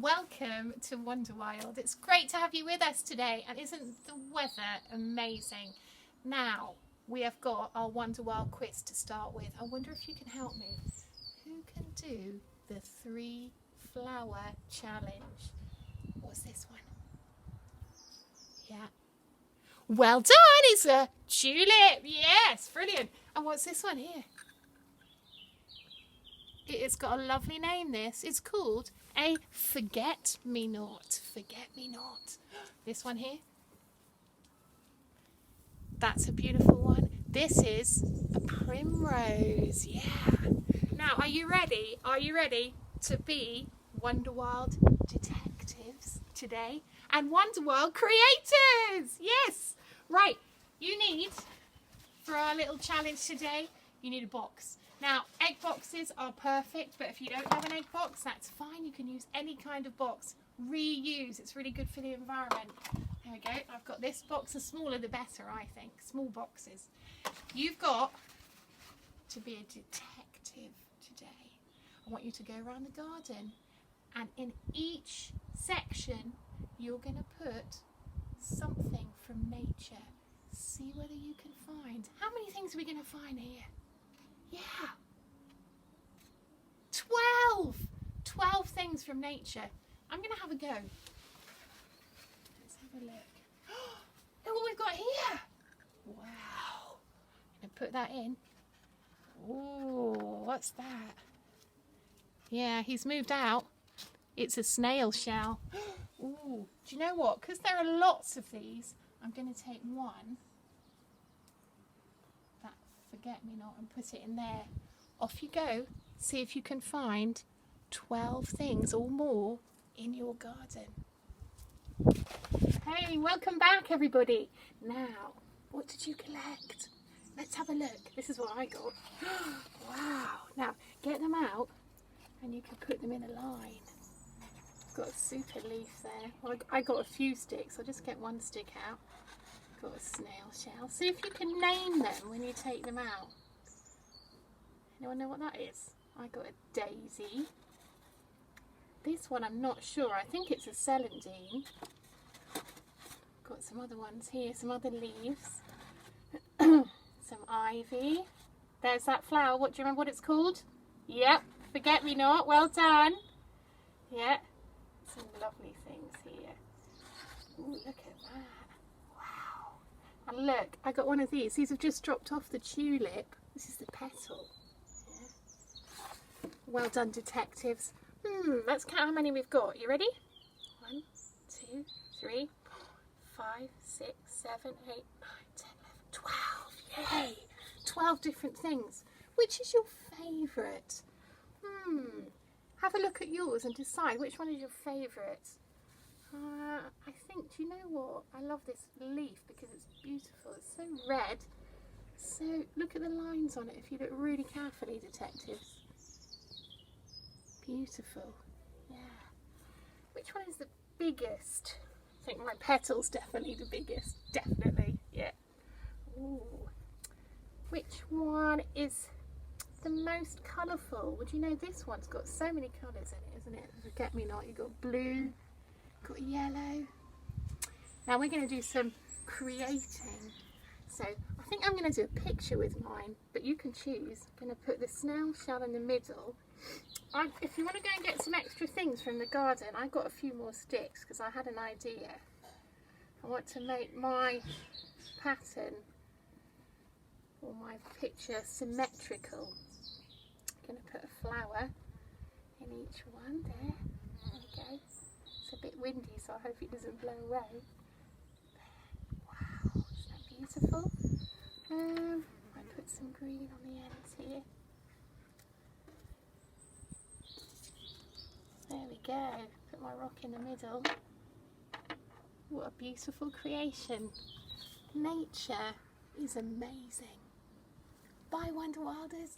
welcome to WonderWild. It's great to have you with us today, and isn't the weather amazing? Now, we have got our WonderWild quiz to start with. I wonder if you can help me. Who can do the 3 flower challenge? What's this one? Yeah. Well done, it's a tulip. Yes, brilliant. And what's this one here? It's got a lovely name, this. It's called a forget-me-not. Forget-me-not. This one here. That's a beautiful one. This is a primrose. Yeah. Now, are you ready? Are you ready to be WonderWild Detectives today? And WonderWild Creators! Yes! Right, you need, for our little challenge today, you need a box. Now, egg boxes are perfect, but if you don't have an egg box, that's fine. You can use any kind of box. Reuse, it's really good for the environment. There we go. I've got this box. The smaller the better, I think. Small boxes. You've got to be a detective today. I want you to go around the garden, and in each section, you're going to put something from nature. See whether you can find. How many things are we going to find here? Yeah. 12! 12 things from nature. I'm going to have a go. Let's have a look. Look what we've got here. Wow. I'm going to put that in. Oh, what's that? Yeah, he's moved out. It's a snail shell. Ooh, do you know what? Because there are lots of these, I'm going to take one, that forget-me-not, and put it in there. Off you go. See if you can find 12 things or more in your garden. Hey, welcome back, everybody. Now, what did you collect? Let's have a look. This is what I got. Wow. Now, get them out and you can put them in a line. Got a super leaf there. Well, I got a few sticks. I'll just get one stick out. Got a snail shell. See if you can name them when you take them out. Anyone know what that is? I got a daisy. This one I'm not sure. I think it's a celandine. Got some other ones here. Some other leaves. Some ivy. There's that flower. What do you remember what it's called? Yep. Forget-me-not. Well done. Yeah. Some lovely things here. Ooh, look at that. Wow. And look, I got one of these. These have just dropped off the tulip. This is the petal. Yeah. Well done, detectives. Let's count how many we've got. You ready? 1, 2, 3, 4, 5, 6, 7, 8, 9, 10, 11, 12. Yay! 12 different things. Which is your favourite? Have a look at yours and decide which one is your favourite. I think, do you know what? I love this leaf because it's beautiful. It's so red. So look at the lines on it if you look really carefully, detectives. Beautiful. Yeah. Which one is the biggest? I think my petal's definitely the biggest. Definitely. Yeah. Ooh. Which one is the most colourful? Would you know this one's got so many colours in it, isn't it? Forget-me-not. You've got blue, got yellow. Now we're going to do some creating. So I think I'm going to do a picture with mine, but you can choose. I'm going to put the snail shell in the middle. If you want to go and get some extra things from the garden, I've got a few more sticks because I had an idea. I want to make my pattern or my picture symmetrical. I'm going to put a flower in each one there. There we go. It's a bit windy, so I hope it doesn't blow away. There. Wow, isn't that beautiful? I put some green on the ends here. There we go. Put my rock in the middle. What a beautiful creation. Nature is amazing. Bye, WonderWilders.